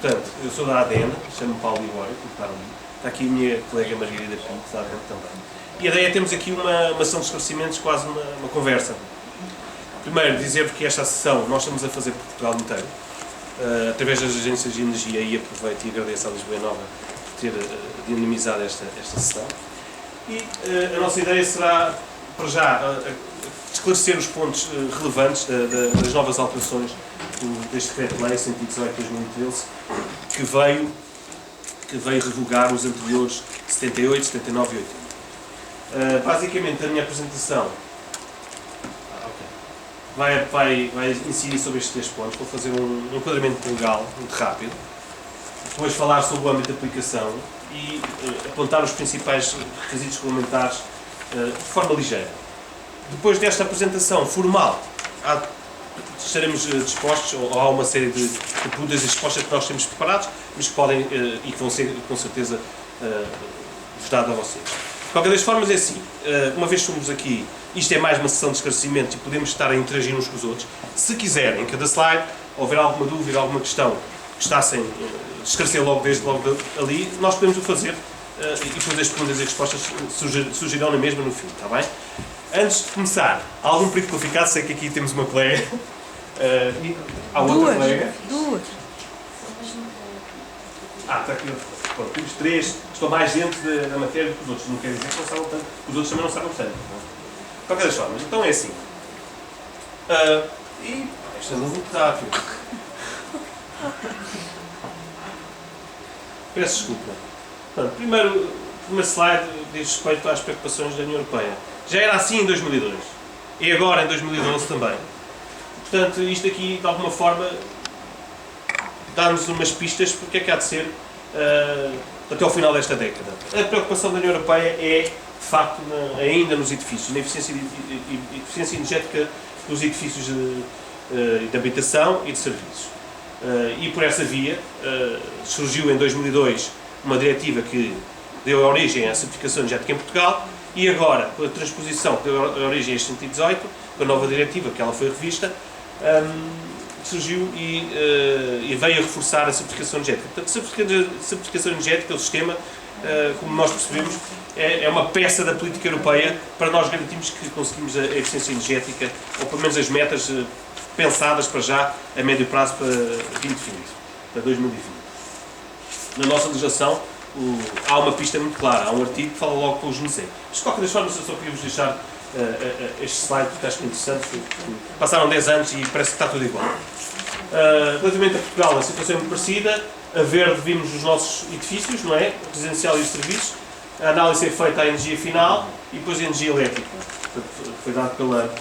Portanto, eu sou da ADN, chamo-me Paulo Libório, que está ali. Está aqui a minha colega Margarida Pinto, que está dentro também. E a ideia é termos aqui uma ação de esclarecimentos, quase uma conversa. Primeiro, dizer-vos que esta sessão nós estamos a fazer por Portugal inteiro, através das agências de energia, e aproveito e agradeço à Lisboa Nova por ter dinamizado esta sessão. E a nossa ideia será, para já, esclarecer os pontos relevantes das novas alterações deste Decreto-Lei 118 de 2013, que veio revogar os anteriores 78, 79 e 80. Basicamente, a minha apresentação vai incidir sobre estes 3 pontos. Vou fazer um enquadramento legal, muito rápido, depois falar sobre o âmbito de aplicação e apontar os principais requisitos regulamentares de forma ligeira. Depois desta apresentação formal, estaremos dispostos, ou há uma série de perguntas e respostas que nós temos preparados, mas que podem e que vão ser com certeza dadas a vocês. De qualquer das formas, é assim, uma vez que somos aqui, isto é mais uma sessão de esclarecimento e podemos estar a interagir uns com os outros. Se quiserem, em cada slide, houver alguma dúvida, alguma questão que gostassem de esclarecer logo ali, nós podemos o fazer e depois as perguntas e respostas surgirão na mesma no fim, está bem? Antes de começar, há algum perigo qualificado? Sei que aqui temos uma colega. E há outra colega. Duas. Está aqui outra. Pronto, temos 3 que estão mais dentro da matéria do que os outros. Não quer dizer que não saibam tanto. Os outros também não sabem tanto. De qualquer das formas, então é assim. E esta não vou botar, filho. Peço desculpa. Portanto, primeiro slide diz respeito às preocupações da União Europeia. Já era assim em 2002. E agora em 2012 também. Portanto, isto aqui, de alguma forma, dá-nos umas pistas porque é que há de ser até ao final desta década. A preocupação da União Europeia é, de facto, ainda nos edifícios, na eficiência energética dos edifícios de habitação e de serviços. E por essa via, surgiu em 2002 uma diretiva que deu origem à certificação energética em Portugal e agora, com a transposição que deu origem a este 118, com a nova diretiva, que ela foi revista, surgiu e veio a reforçar a certificação energética. Portanto, a certificação energética, o sistema, como nós percebemos, é uma peça da política europeia para nós garantirmos que conseguimos a eficiência energética, ou pelo menos as metas pensadas para já, a médio prazo para 2020, para 2020. Na nossa legislação, há uma pista muito clara, há um artigo que fala logo com os GNC. Mas, de qualquer das formas, eu só queria vos deixar este slide, porque acho que é interessante. Passaram 10 anos e parece que está tudo igual. Relativamente a Portugal, a situação é muito parecida. A verde vimos os nossos edifícios, não é? Residencial e os serviços. A análise é feita à energia final e depois a energia elétrica. Foi dado pela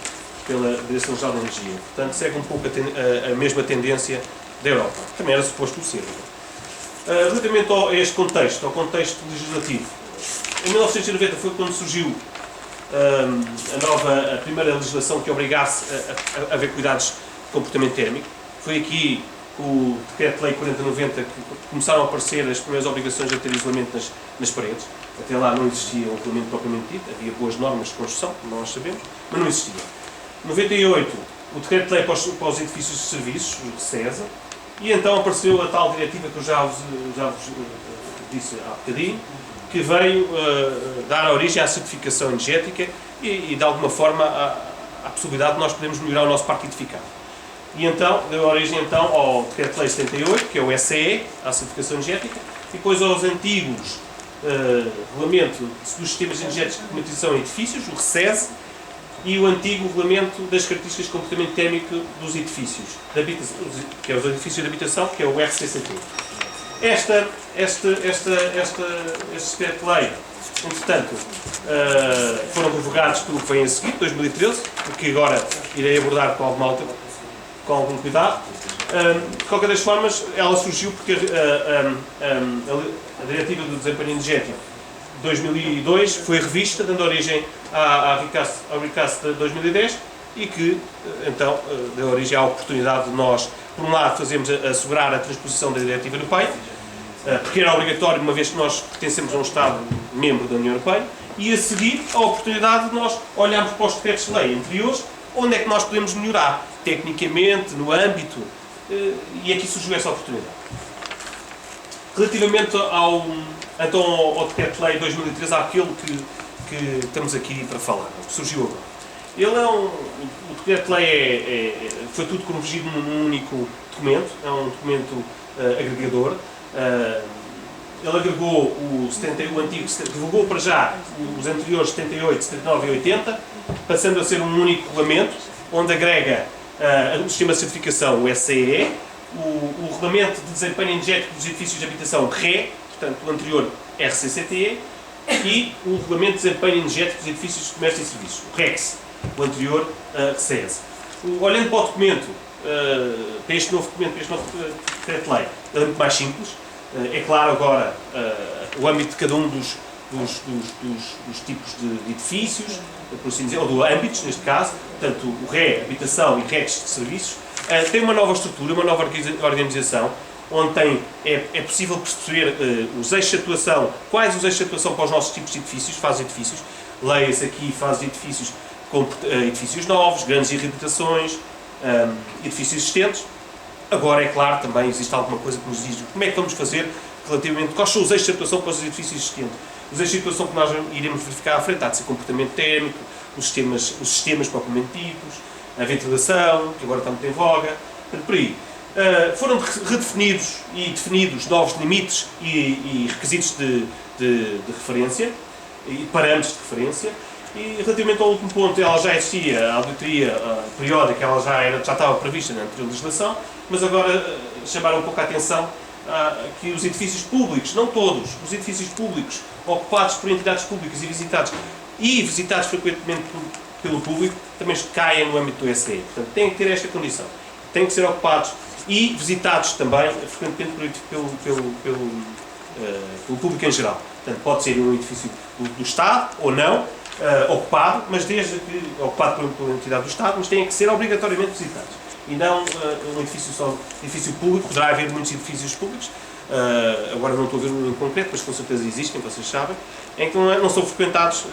Direção-Geral da Energia. Portanto, segue um pouco a mesma tendência da Europa. Também era suposto ser. Relativamente a este contexto, ao contexto legislativo, em 1990 foi quando surgiu a primeira legislação que obrigasse a haver cuidados de comportamento térmico. Foi aqui, com o Decreto-Lei 4090, que começaram a aparecer as primeiras obrigações a ter isolamento nas paredes. Até lá não existia um isolamento propriamente dito, havia boas normas de construção, como nós sabemos, mas não existia. Em 98, o Decreto-Lei para os edifícios de serviços, o CESA, e então apareceu a tal diretiva que eu já vos disse há bocadinho, que veio dar origem à certificação energética e de alguma forma à possibilidade de nós podermos melhorar o nosso parque edificado. E então, deu origem ao Decreto-Lei 78, que é o SCE, à certificação energética, e depois aos antigos Regulamento dos Sistemas Energéticos de Climatização em Edifícios, o RECES, e o antigo Regulamento das Características de Comportamento Térmico dos Edifícios, que é os edifícios de habitação, que é o RCCT. Este Decreto-Lei, entretanto, foram revogados pelo que vem a seguir, 2013, porque agora irei abordar com algum cuidado. De qualquer das formas, ela surgiu porque a Diretiva do Desempenho Energético de 2002 foi revista, dando origem à Recast de 2010 e que, então, deu origem à oportunidade de nós, por um lado, assegurar a transposição da Diretiva Europeia, porque era obrigatório, uma vez que nós pertencemos a um Estado-membro da União Europeia, e a seguir a oportunidade de nós olharmos para os decretos de lei anteriores, onde é que nós podemos melhorar, tecnicamente, no âmbito, e aqui surgiu essa oportunidade. Relativamente ao Decreto-Lei 2013, àquilo que estamos aqui para falar, que surgiu agora. O Decreto-Lei foi tudo convergido num único documento, é um documento agregador. Ele agregou o antigo, revogou para já os anteriores 78, 79 e 80, passando a ser um único regulamento, onde agrega o sistema de certificação, o SCE, o regulamento de desempenho energético dos edifícios de habitação, RE, portanto o anterior RCCTE, e o regulamento de desempenho energético dos edifícios de comércio e serviços, o REX, o anterior RCES. Olhando para o documento, para este novo documento, para este novo decreto-lei, ele é muito mais simples. É claro agora o âmbito de cada um dos tipos de edifícios, por assim dizer, ou de âmbitos, neste caso, portanto, o RE, habitação, e REX de serviços, tem uma nova estrutura, uma nova organização, onde é possível perceber os eixos de atuação, quais os eixos de atuação para os nossos tipos de edifícios, fases de edifícios, leia-se aqui fases de edifícios com edifícios novos, grandes reabilitações, edifícios existentes. Agora, é claro, também existe alguma coisa que nos diz como é que vamos fazer relativamente, quais são os eixos de atuação para os edifícios existentes. Os eixos de atuação que nós iremos verificar à frente, há de ser comportamento térmico, os sistemas propriamente ditos, a ventilação, que agora está muito em voga, portanto, por aí. Foram redefinidos e definidos novos limites e requisitos de referência, e parâmetros de referência, e relativamente ao último ponto, ela já existia, a auditoria periódica, ela já estava prevista na anterior legislação, mas agora chamaram um pouco a atenção que os edifícios públicos, não todos, os edifícios públicos ocupados por entidades públicas e visitados frequentemente pelo público, também caem no âmbito do SE. Portanto, têm que ter esta condição. Têm que ser ocupados e visitados também frequentemente pelo público em geral. Portanto, pode ser um edifício do Estado ou não, ocupado, mas desde que ocupado por entidade do Estado, mas têm que ser obrigatoriamente visitados. E não um edifício público. Poderá haver muitos edifícios públicos, agora não estou a ver um em concreto, mas com certeza existem, vocês sabem, em que não são frequentados,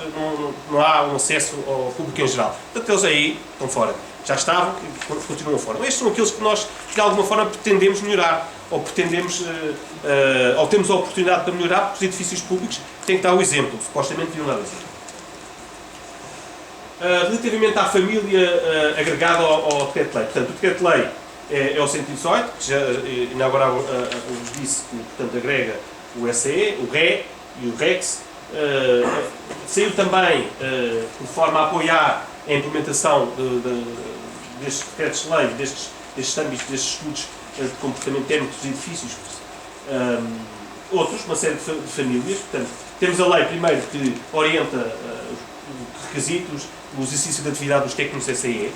não há um acesso ao público em geral. Portanto, eles aí estão fora. Já estavam e continuam fora. Estes são aqueles que nós, de alguma forma, pretendemos melhorar, ou ou temos a oportunidade para melhorar, porque os edifícios públicos têm que dar o exemplo, supostamente deviam dar o exemplo. Relativamente à família agregada ao decreto-lei, portanto, o decreto-lei é o 118, que já inaugurava, vos disse que, portanto, agrega o SE, o RE e o REX. Saiu também, por forma a apoiar a implementação destes decretos-lei, destes âmbitos, destes estudos de comportamento térmico dos edifícios, uma série de famílias. Portanto, temos a lei, primeiro, que orienta os requisitos, o exercício da atividade dos técnicos SAE.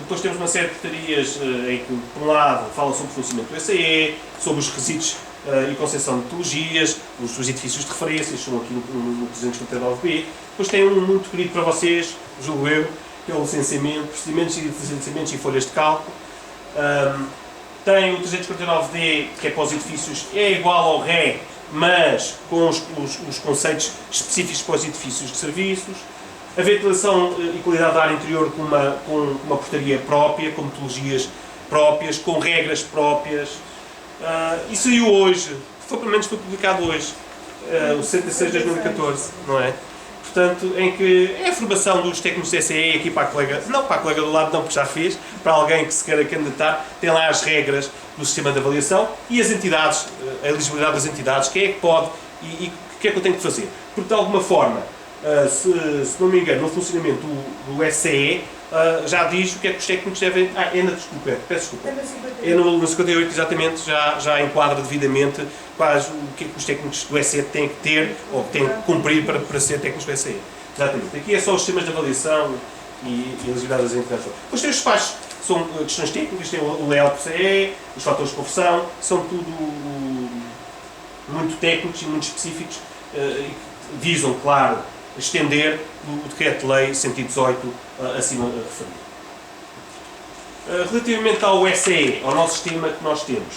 Depois temos uma série de portarias em que, por um lado, fala sobre o funcionamento do SAE, sobre os requisitos e concessão de metodologias, os edifícios de referência, estão aqui no 339B. Depois tem um muito querido para vocês, julgo eu, que é o licenciamento, procedimentos e licenciamentos e folhas de cálculo. Tem o 349D, que é para os edifícios, é igual ao RE, mas com os conceitos específicos para os edifícios de serviços. A ventilação e qualidade do ar interior com uma portaria própria, com metodologias próprias, com regras próprias. E saiu hoje, pelo menos foi publicado hoje, o 66 de 2014, não é? Portanto, em que é a formação dos técnicos de SAE aqui para a colega, não para a colega do lado, não, porque já fez, para alguém que se queira candidatar, tem lá as regras do sistema de avaliação e as entidades, a elegibilidade das entidades, quem é que pode e o que é que eu tenho que fazer. Porque, de alguma forma, se não me engano, no funcionamento do SCE, já diz o que é que os técnicos devem... peço desculpa. É no 58, exatamente, já enquadra devidamente o que é que os técnicos do SCE têm que ter, ou têm que cumprir para ser técnicos do SCE. Exatamente. Aqui é só os sistemas de avaliação e elegibilidade das entidades. Depois tem os espaços, são questões técnicas, tem o layout CE, os fatores de conversão, são tudo muito técnicos e muito específicos, e visam, claro, estender o Decreto-Lei 118 acima referido. Relativamente ao SE, ao nosso sistema que nós temos,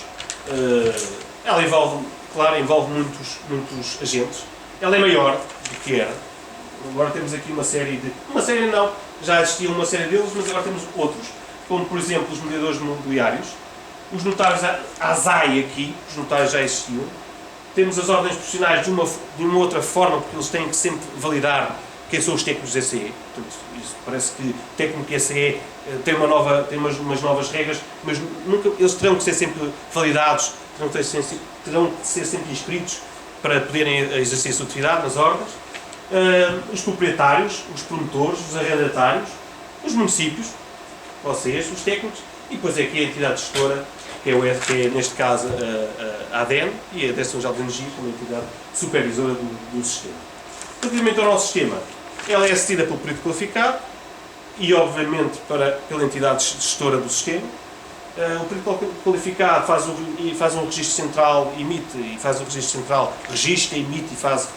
ela envolve muitos agentes. Ela é maior do que era. Agora temos aqui já existia uma série deles, mas agora temos outros, como por exemplo os mediadores imobiliários, os notários, a ASAI aqui, os notários já existiam, Temos as ordens profissionais de uma outra forma, porque eles têm que sempre validar quem são os técnicos da ECE. Portanto, isso parece que o técnico da ECE tem umas novas regras, mas eles terão que ser sempre validados, terão que ser sempre inscritos para poderem exercer a sua atividade nas ordens. Os proprietários, os promotores, os arrendatários, os municípios, vocês, os técnicos, e depois aqui a entidade gestora, que é neste caso a ADEN e a Direção-Geral de Energia, como entidade supervisora do sistema. Relativamente ao nosso sistema, ela é assistida pelo perito qualificado e, obviamente, pela entidade gestora do sistema. O perito qualificado faz um registro central, registra, emite e faz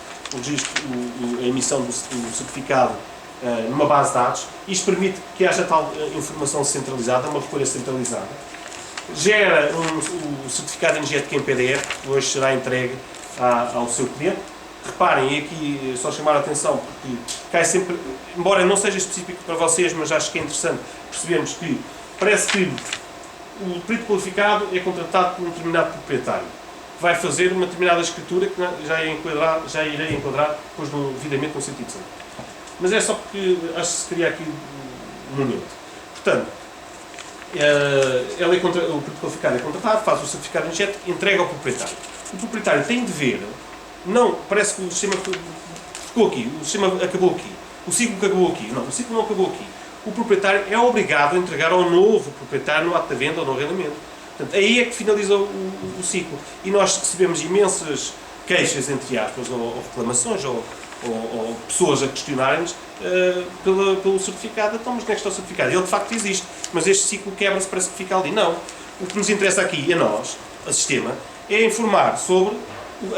a emissão do certificado numa base de dados. Isto permite que haja tal informação centralizada, uma recolha centralizada. Gera o certificado energético em PDF, que hoje será entregue ao seu cliente. Reparem, e aqui só chamar a atenção, porque cai sempre, embora não seja específico para vocês, mas acho que é interessante percebermos que parece que o perito qualificado é contratado por um determinado proprietário, que vai fazer uma determinada escritura que já irei enquadrar depois devidamente no sentido certo. Mas é só porque acho que se cria aqui um momento. Portanto, o perito qualificado é contratado, faz o certificado energético, entrega ao proprietário. O proprietário tem de ver, não, parece que o sistema ficou aqui, o sistema acabou aqui, o ciclo acabou aqui. Não, o ciclo não acabou aqui. O proprietário é obrigado a entregar ao novo proprietário no ato da venda ou no arrendamento. Portanto, aí é que finaliza o ciclo. E nós recebemos imensas queixas, entre aspas, ou reclamações, ou pessoas a questionarem-nos pelo certificado. Então, mas onde é que está o certificado? Ele de facto existe, mas este ciclo quebra-se, parece que fica ali. Não. O que nos interessa aqui, a nós, a sistema, é informar sobre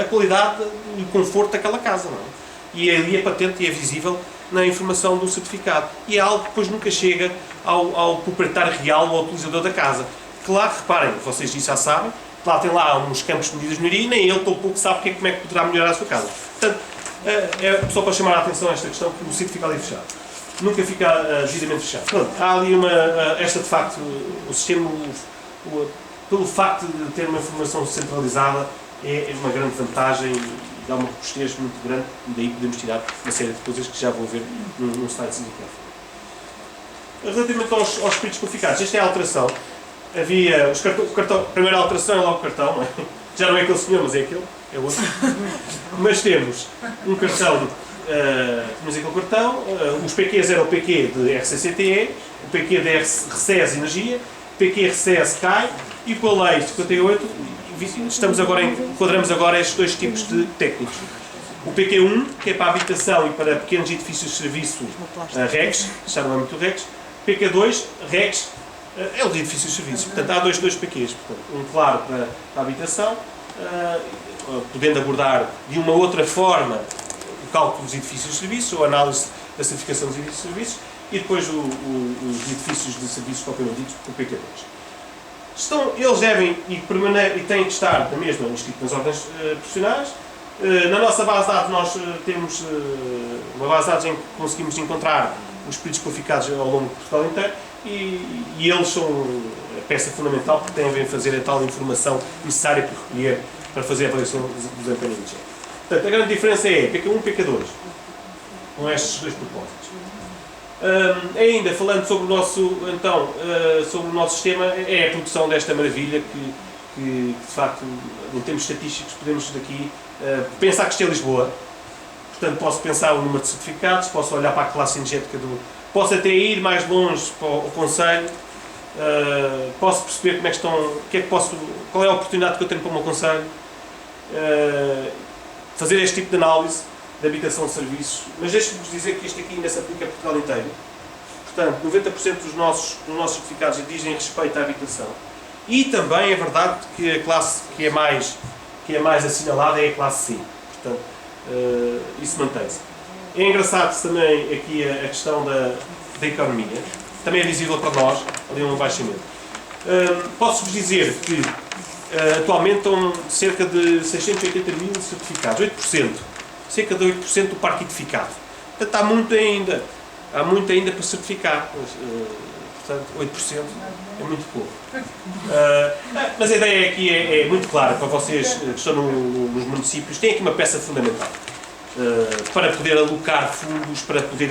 a qualidade e o conforto daquela casa. Não é? E ali é patente e é visível na informação do certificado. E é algo que depois nunca chega ao proprietário real ou ao utilizador da casa. Claro, reparem, vocês já sabem, tem lá uns campos de medidas de melhoria e nem ele tão pouco sabe como é que poderá melhorar a sua casa. Portanto, é só para chamar a atenção a esta questão, que o sítio fica ali fechado. Nunca fica devidamente fechado. Pronto, há ali esta de facto, o sistema, pelo facto de ter uma informação centralizada, é uma grande vantagem e dá uma robustez muito grande, e daí podemos tirar uma série de coisas que já vou ver num slide indicado. Relativamente aos peritos qualificados, esta é a alteração. Havia o cartão, a primeira alteração é logo o cartão, não é? Já não é aquele senhor, mas é aquele, é outro. Mas temos um cartão, temos aquele cartão, os PQs eram o PQ de RCCTE, o PQ de RCES Energia, o PQ RCES CAI e com a lei 58 enquadramos agora estes dois tipos de técnicos. O PQ1, que é para a habitação e para pequenos edifícios de serviço RECs, já não é muito RECs. PQ2, RECs, é os edifícios de serviço. Portanto, há dois PQs. Portanto, um claro para a habitação, podendo abordar de uma outra forma o cálculo dos edifícios de serviço, ou a análise da certificação dos edifícios de serviços, e depois os edifícios de serviços propriamente ditos, o PQ2. Eles devem e têm que estar na mesma inscritos nas ordens profissionais. Na nossa base de dados nós temos uma base de dados em que conseguimos encontrar os peritos qualificados ao longo de Portugal inteiro e eles são a peça fundamental porque têm a fazer a tal informação necessária para recolher, para fazer a avaliação do desempenho energético. Portanto, a grande diferença é PQ1 e PQ2, com estes dois propósitos. Ainda falando sobre o nosso sistema, é a produção desta maravilha que de facto, em termos estatísticos, podemos daqui pensar que isto é Lisboa. Portanto, posso pensar o número de certificados, posso olhar para a classe energética posso até ir mais longe para o concelho, posso perceber como é que estão, qual é a oportunidade que eu tenho para o meu concelho, fazer este tipo de análise de habitação de serviços, mas deixe-vos dizer que isto aqui ainda se aplica a Portugal inteiro. Portanto, 90% dos nossos certificados dizem respeito à habitação. E também é verdade que a classe que é mais assinalada é a classe C. Portanto, isso mantém-se. É engraçado também aqui a questão da economia. Também é visível para nós, ali um abaixamento. Posso-vos dizer que atualmente estão cerca de 680 mil certificados, 8%. Cerca de 8% do parque edificado. Portanto, há muito ainda para certificar. portanto 8% é muito pouco. Mas a ideia aqui é muito clara para vocês que estão nos municípios. Tem aqui uma peça fundamental para poder alocar fundos, para poder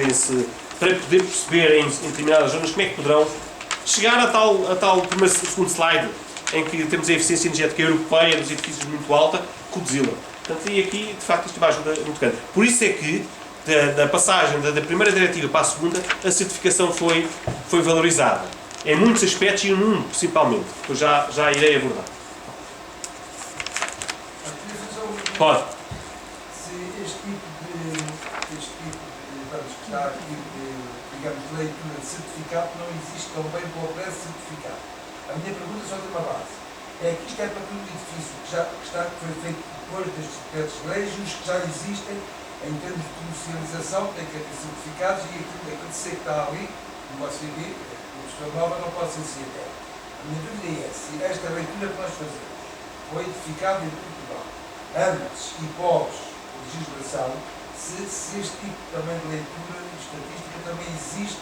perceber em determinadas zonas como é que poderão chegar a tal segundo slide em que temos a eficiência energética europeia dos edifícios muito alta, reduzi-la. Portanto, e aqui, de facto, isto vai ajudar muito grande. Por isso é que, da passagem da primeira diretiva para a segunda, a certificação foi valorizada. Em muitos aspectos e num, principalmente, que eu já irei abordar. Pode. Se este tipo vamos estar aqui, digamos, de leitura de certificado não existe também para o pré-certificado. A minha pergunta só tem uma base. É que isto é para todo o edifício que foi feito depois destes decretos de leis e os que já existem em termos de comercialização, tem que ter certificados e aquele que está ali, numa CD, uma pessoa nova não pode ser CD. A minha dúvida é se esta leitura que nós fazemos foi edificada em Portugal antes e pós-legislação, se este tipo também de leitura estatística também existe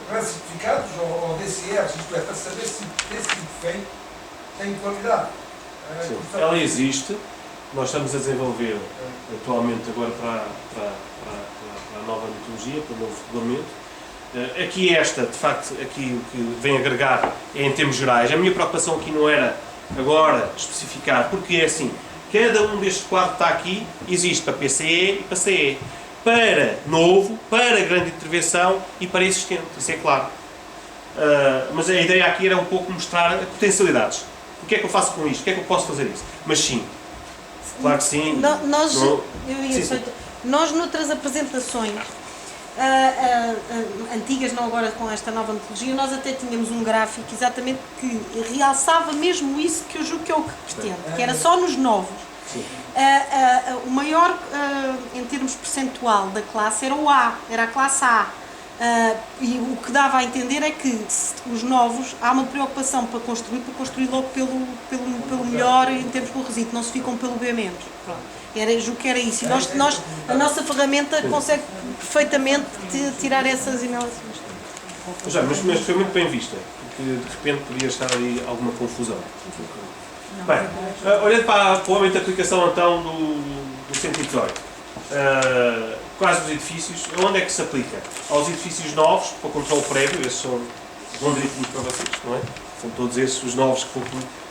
para certificados ou DCRs, isto é, para saber se esse tipo de feito tem qualidade. Sim, ela existe. Nós estamos a desenvolver atualmente agora para a nova metodologia, para o novo regulamento. Aqui de facto, aqui o que vem agregar é em termos gerais. A minha preocupação aqui não era agora especificar, porque é assim, cada um destes quadros que está aqui existe para PCE e para CE. Para novo, para grande intervenção e para existente, isso é claro. Mas a ideia aqui era um pouco mostrar potencialidades. O que é que eu faço com isto? O que é que eu posso fazer isso? Mas sim, claro que sim. Nós noutras apresentações antigas, não agora com esta nova metodologia, nós até tínhamos um gráfico exatamente que realçava mesmo isso que eu julgo que é o que pretende, que era só nos novos. O maior, em termos percentual da classe, era o A, era a classe A. E o que dava a entender é que os novos, há uma preocupação para construir logo pelo melhor em termos do resíduo, não se ficam pelo B menos. Julgo que era isso. E a nossa ferramenta consegue perfeitamente tirar essas inalações. Mas foi muito bem vista, porque de repente podia estar ali alguma confusão. Bem, olhando para o âmbito de aplicação então do 118, quais os edifícios, onde é que se aplica? Aos edifícios novos, para controle prévio, esses são bom direitinho para vocês, não é? São todos esses os novos que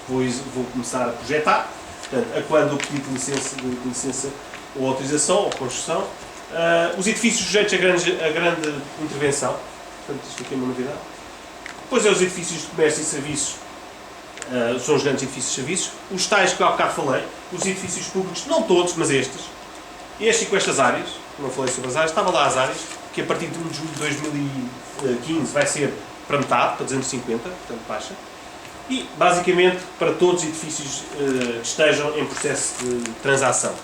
vou começar a projetar, portanto, a quando o pedido de licença ou autorização ou construção. Os edifícios sujeitos a grande intervenção, portanto, isto aqui é uma novidade. Depois é os edifícios de comércio e serviços. São os grandes edifícios de serviços, os tais que eu há bocado falei, os edifícios públicos, não todos, mas estes e com estas áreas, não falei sobre as áreas, estava lá as áreas, que a partir de 1 de julho de 2015 vai ser para metade, para 250, portanto baixa, e basicamente para todos os edifícios que estejam em processo de transação,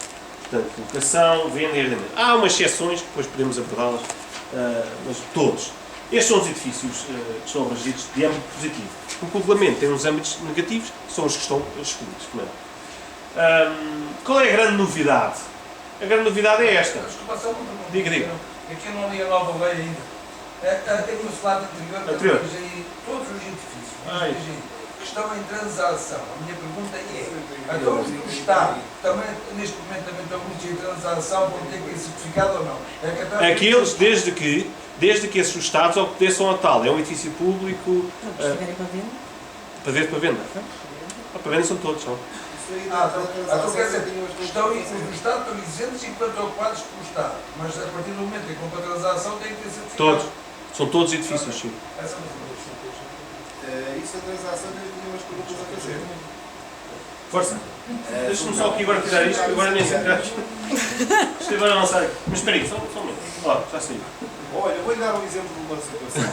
portanto locação, venda e arrendamento. Há umas exceções que depois podemos abordá-las, mas todos. Estes são os edifícios que estão abrangidos de âmbito positivo. O regulamento tem uns âmbitos negativos, que são os que estão excluídos. Qual é a grande novidade? A grande novidade é esta. Desculpa, só uma pergunta. Diga. Aqui eu não li a nova lei ainda. Tem no slide anterior, todos os edifícios que estão em transação. A minha pergunta é, então o Estado, também, neste momento também estão muitos em transação, vão ter que ter certificado ou não? Aqueles, desde que esses Estados obedeçam a tal. É um edifício público. Para venda? Para venda. Para venda são todos. São. Então quer dizer, os Estados estão isentos enquanto ocupados pelo Estado, mas a partir do momento em que vão para a transação têm que ter certificado. Todos. São todos edifícios, sim. Essa é uma pergunta. Isso a transação eu tinha umas perguntas a fazer. Força. Deixa-me só aqui agora tirar isto, agora nem sei isto agora não sei. Mas espera aí, só um momento. Já saiu. Olha, vou-lhe dar um exemplo de uma situação.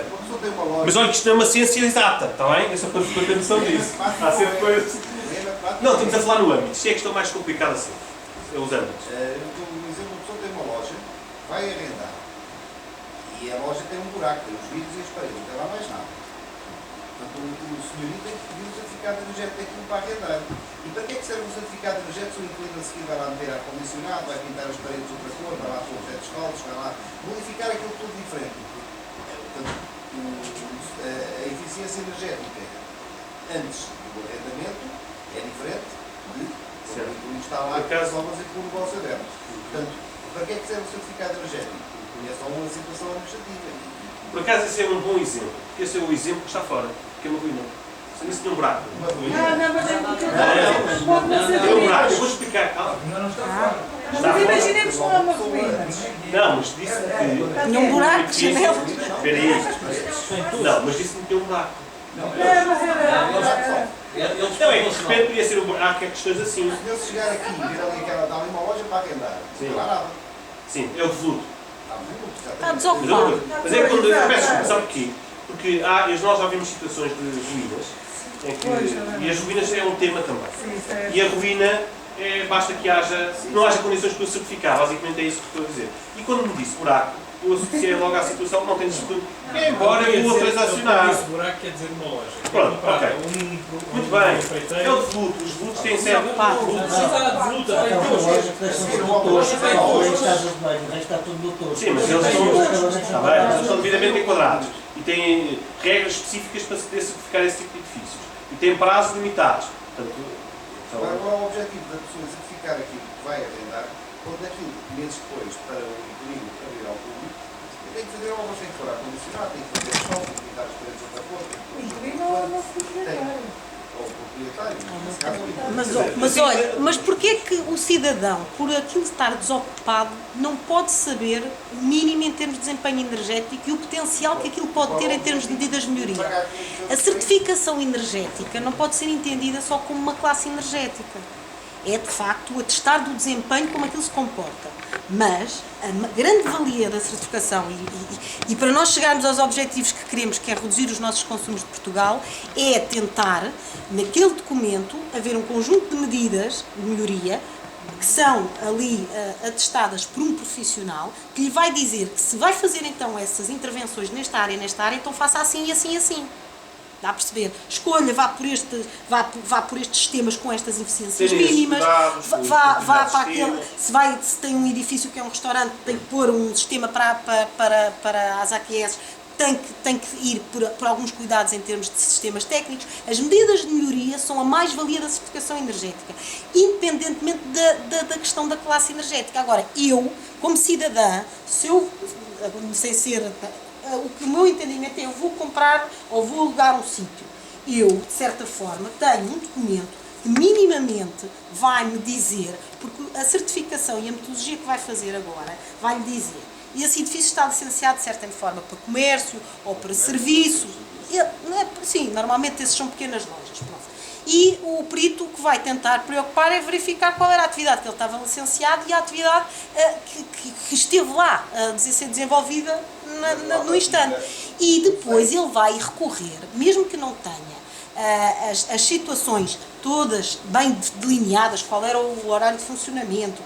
Uma pessoa tem uma loja. Mas olha que isto não é uma ciência exata, está bem? É só para ter noção disso. Há sempre coisas. Não, estamos a falar no âmbito. Isto é a questão mais complicada assim. É os âmbitos. Um exemplo, uma pessoa tem uma loja, vai arrendar. E a loja tem um buraco, tem os vidros e as paredes, não tem lá mais nada. Portanto, o senhorito tem que pedir um certificado energético daquilo para arrendar. E para que é que serve um certificado energético? Se o inquilino a seguir vai lá meter ar-condicionado, vai pintar as paredes de outra cor, vai lá pôr os retos caldos, vai lá modificar aquilo tudo diferente. eficiência energética antes do arrendamento é diferente de quando o inquilino está lá com as obras e com o negócio aberto. Portanto, para que é que serve o certificado energético? É só uma situação administrativa. Por acaso esse é um bom exemplo, porque esse é o exemplo que está fora, que é uma ruína. Isso tem um buraco. Uma ruína. Não, mas é porque Tem um buraco, eu vou explicar, calma. Ainda não está fora. Mas imaginemos que não é uma ruína. Não, mas disse que... Tinha um buraco, janela. Espera aí. Não, mas disse que tem um buraco. Não, mas era... Não, é que de repente podia ser um buraco, é questões assim. Se eu chegar aqui e ver ali aquela, está ali uma loja para arrendar, Sim. não há nada. Sim, é o devoluto. Está muito, Está desocupado. Mas é quando eu peço desculpa, sabe porquê? Porque nós já vimos situações de ruínas, em que, e as ruínas é um tema também. E a ruína, basta que não haja condições para o certificar, basicamente é isso que estou a dizer. E quando me disse buraco, eu associei logo à situação que não tem de embora eu vou transacionar. Esse buraco quer dizer uma loja. Pronto, ok. Muito bem. É o devoluto. Os devolutos têm sempre... Está tudo no topo. Sim, mas eles estão devidamente enquadrados e têm regras específicas para se poder certificar esse tipo de edifícios. E têm prazos limitados. Portanto, Agora, qual é o objetivo da pessoa certificar aquilo que vai arrendar, quando aquilo, meses depois, para o inquilino abrir ao público, tem que fazer obras, tem que pôr ar-condicionado, tem que fazer sol, tem que pintar as paredes de outra cor, tem que O inquilino ou o nosso proprietário. ou o proprietário, nesse caso, o inquilino. Mas olha, mas porquê que o cidadão, por aquilo estar desocupado, não pode saber o mínimo em termos de desempenho energético e o potencial que aquilo pode ter em termos de medidas de melhoria? A certificação energética não pode ser entendida só como uma classe energética. É, de facto, o atestar do desempenho como aquilo se comporta. Mas a grande valia da certificação e para nós chegarmos aos objetivos que queremos, que é reduzir os nossos consumos de Portugal, é tentar, naquele documento, haver um conjunto de medidas de melhoria que são ali atestadas por um profissional que lhe vai dizer que se vai fazer então essas intervenções nesta área, então faça assim e assim e assim. Dá a perceber? Escolha, vá por estes sistemas com estas eficiências mínimas, vá para aquele, se tem um edifício que é um restaurante, tem que pôr um sistema para as AQS, tem que ir por alguns cuidados em termos de sistemas técnicos. As medidas de melhoria são a mais-valia da certificação energética, independentemente da questão da classe energética. Agora, eu, como cidadã, sem ser... O meu entendimento é eu vou comprar ou vou alugar um sítio. Eu, de certa forma, tenho um documento que minimamente vai-me dizer, porque a certificação e a metodologia que vai fazer agora vai-lhe dizer, esse edifício está licenciado de certa forma para comércio ou para serviço. Sim, normalmente esses são pequenas lojas. Pronto. E o perito o que vai tentar preocupar é verificar qual era a atividade que ele estava licenciado e a atividade que esteve lá a ser desenvolvida no instante. E depois ele vai recorrer, mesmo que não tenha as situações todas bem delineadas, qual era o horário de funcionamento,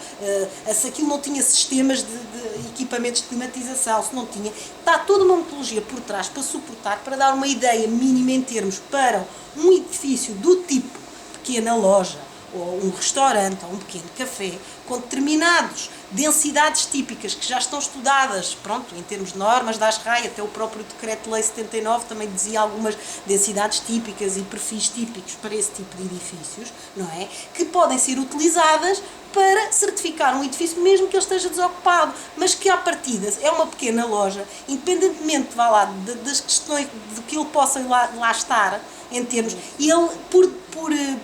se aquilo não tinha sistemas de equipamentos de climatização, se não tinha, está toda uma metodologia por trás para suportar, para dar uma ideia mínima em termos para um edifício do tipo pequena loja, ou um restaurante, ou um pequeno café, com determinadas densidades típicas que já estão estudadas, pronto, em termos de normas da ASRAI, até o próprio Decreto-Lei 79 também dizia algumas densidades típicas e perfis típicos para esse tipo de edifícios, não é? Que podem ser utilizadas para certificar um edifício mesmo que ele esteja desocupado, mas que à partida é uma pequena loja, independentemente das questões de que ele possa lá estar, em termos, ele,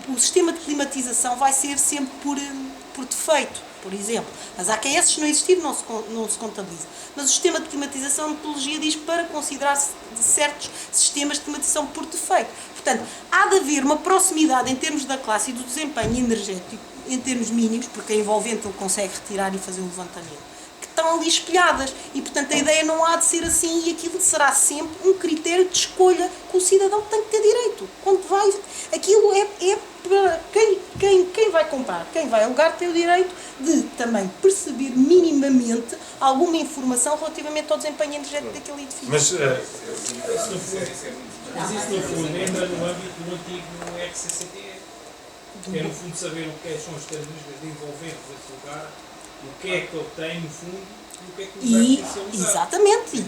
o sistema de climatização vai ser sempre por defeito, por exemplo. As AQS, se não existir, não se contabiliza. Mas o sistema de climatização, a metodologia diz para considerar certos sistemas de climatização por defeito. Portanto, há de haver uma proximidade em termos da classe e do desempenho energético, em termos mínimos, porque a envolvente ele consegue retirar e fazer um levantamento, que estão ali espelhadas. E, portanto, a ideia não há de ser assim e aquilo será sempre um critério de escolha que o cidadão tem que ter direito. Quando vai, aquilo é para quem vai comprar, quem vai alugar tem o direito de também perceber minimamente alguma informação relativamente ao desempenho energético daquele edifício. Mas isso no fundo entra no âmbito do antigo RCCTE, que é no fundo saber o que são as características de envolventes desse lugar o que é que ele tem no fundo e o que é que E, vai potencializar. exatamente,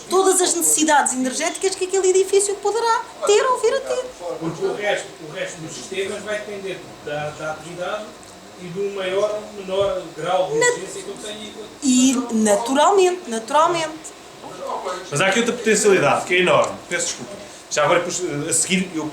todas as necessidades energéticas que aquele edifício poderá ter ou vir a ter. Porque o resto dos sistemas vai depender da atividade e do maior ou menor grau de eficiência que ele tem. E naturalmente. Mas há aqui outra potencialidade, que é enorme. Peço desculpa. Já agora, depois, a seguir, eu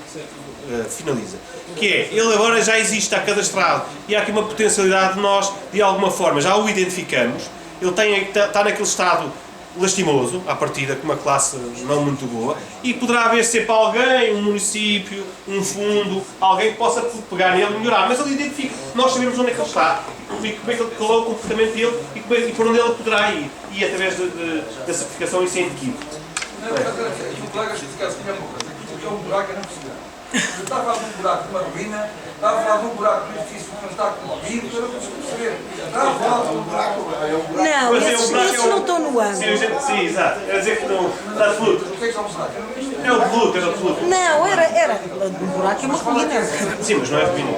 finalizo. Que é, ele agora já existe, está cadastrado. E há aqui uma potencialidade de nós, de alguma forma, já o identificamos. Ele está naquele estado lastimoso, à partida, com uma classe não muito boa. E poderá haver sempre alguém, um município, um fundo, alguém que possa pegar nele e melhorar. Mas ele identifica. Nós sabemos onde é que ele está. E como é que ele calou o comportamento dele e por onde ele poderá ir. E através da certificação isso é inequívoco. Não, mas aqui o colega explicasse a mesma coisa. Aquilo que é um buraco, eu não percebi. Eu estava a falar de um buraco de uma ruína, estava a falar de um buraco de um edifício que não está corrompido, eu não consigo perceber. Estava a falar de um buraco. Não, Mas é um buraco, esses não estão no ângulo. Sim, exato. Quer dizer que não está de fluto. O que é que é um buraco? Eu não percebi. É o de fluto, era o de fluto. Não, era. O buraco é uma ruína. Sim, mas não é ruína.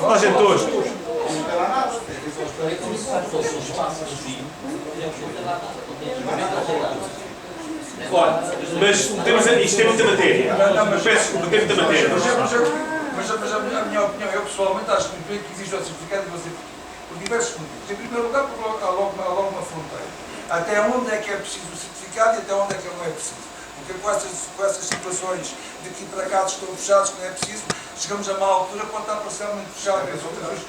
Lojem tosco. Olha, mas isto tem muita matéria. Peço desculpa, tem muita matéria. Mas a minha opinião, eu pessoalmente acho muito bem que existe o certificado de você por diversos motivos. Em primeiro lugar, porque há logo uma fronteira. Até onde é que é preciso o certificado e até onde é que não é preciso. Porque com essas situações de que para cá estão fechados, que não é preciso, chegamos a uma altura pode estar parcialmente fechado, as outras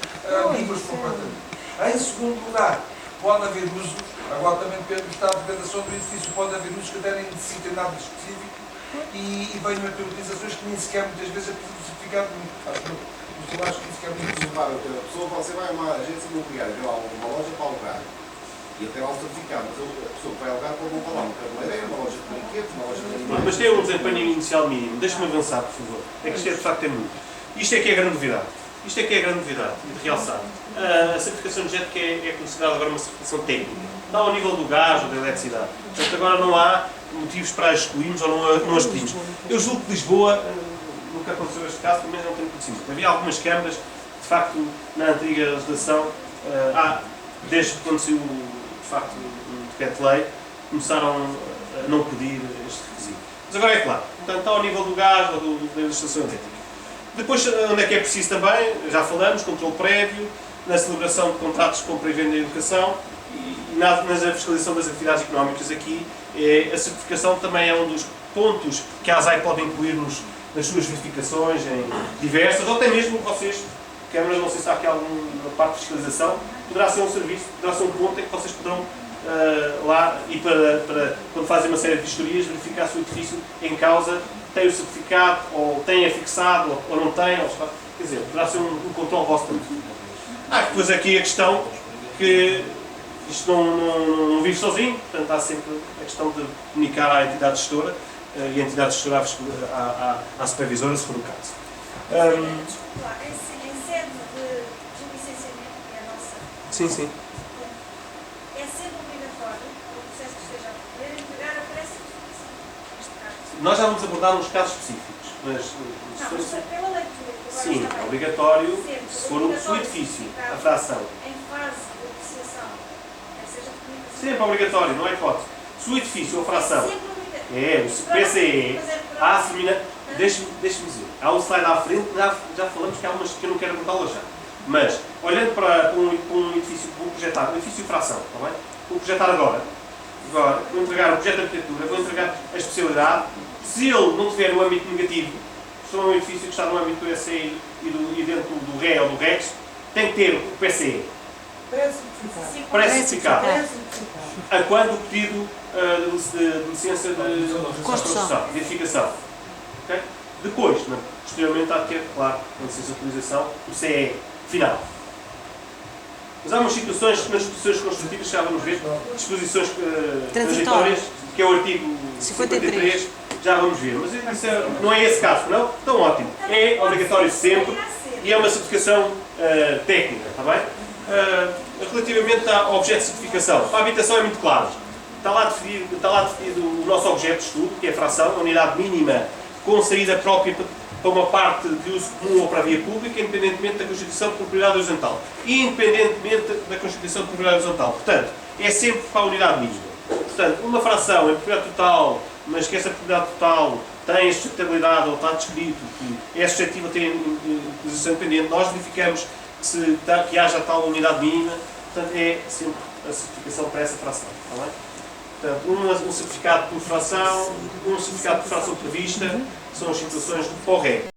amigos completamente. Em segundo lugar, pode haver usos, agora também depende do estado de vedação do edifício, pode haver usos que até nem necessitem nada de específico e venham a ter utilizações que nem sequer muitas vezes é preciso certificado. Eu acho que nem sequer é muito Você vai a uma agência imobiliária, vê lá uma loja para alugar e até lá o certificado, mas a pessoa que vai alugar pode não falar um cabeleireiro, uma loja de brinquedos, uma loja de animais. Mas tem um desempenho inicial mínimo. Deixa-me avançar, por favor. É que isto é de facto muito. Isto é que é a grande novidade. Isto é que é a grande novidade de realçar. A certificação energética é considerada agora uma certificação técnica. Está ao nível do gás ou da eletricidade. Portanto, agora não há motivos para a excluirmos ou não as pedimos. Eu julgo que Lisboa, nunca aconteceu este caso, pelo menos não tenho conhecimento. Havia algumas câmaras, de facto, na antiga legislação, desde que aconteceu, de facto, o decreto-lei, começaram a não pedir este requisito. Mas agora é claro. Portanto, está ao nível do gás ou da legislação elétrica. Depois, onde é que é preciso também, já falamos, controle prévio, na celebração de contratos de compra e venda em educação e na fiscalização das atividades económicas aqui, a certificação também é um dos pontos que a ASAI pode incluir nas suas verificações em diversas, ou até mesmo vocês, câmaras, não sei se há aqui alguma parte de fiscalização, poderá ser um serviço, poderá ser um ponto em que vocês poderão lá e para quando fazem uma série de vistorias, verificar se o edifício em causa tem o certificado, ou tem afixado, ou não tem, ou está, quer dizer, poderá ser um controle vosso também. Depois aqui a questão que isto não vive sozinho, portanto há sempre a questão de comunicar à entidade gestora e a entidade gestora à supervisora, se for o caso. Desculpa lá, em sede de licenciamento, que é a nossa, Sim, sim. é sempre obrigatório, o processo que esteja a correr, entregar a pré-certificação, neste caso. Nós já vamos abordar uns casos específicos, mas Não, mas pela leitura, que agora sim, está é bem. obrigatório, Sempre se for o obrigatório edifício, certificar a fração. Em fase de apreciação, quer seja de comunicação. Sempre obrigatório, não é hipótese. Se o edifício ou a fração Sempre obrigatório. é o PCE, deixe-me dizer, há um slide à frente, já falamos que há umas que eu não quero abordá-las já. Mas, olhando para um edifício, vou projetar, um edifício fração, está bem? Vou projetar agora, vou entregar o projeto de arquitetura, vou entregar a especialidade. Se ele não tiver um âmbito negativo, se for um edifício que está no âmbito do SCI e dentro do RE ou do REX, tem que ter o PCE, pré-certificado, a quando o pedido de licença de construção, de edificação. Okay? Depois, posteriormente, há de ter, claro, a licença de utilização, o CE final. Mas há umas situações nas disposições construtivas, já vamos ver, disposições transitórias, que é o artigo 53, já vamos ver. Mas isso não é esse caso, não? Então, ótimo. É obrigatório sempre e é uma certificação técnica, está bem? Relativamente ao objeto de certificação, a habitação é muito claro. Está lá definido o nosso objeto de estudo, que é a fração, a unidade mínima com saída própria para uma parte de uso comum ou para a via pública, independentemente da constituição de propriedade horizontal. Independentemente da constituição de propriedade horizontal. Portanto, é sempre para a unidade mínima. Portanto, uma fração em propriedade total, mas que essa propriedade total tem a sustentabilidade, ou está descrito que é suscetível a ter utilização independente, nós verificamos que haja tal unidade mínima, portanto, é sempre a certificação para essa fração. Está bem? Portanto, um certificado por fração, um certificado por fração prevista, são as situações do PORRE.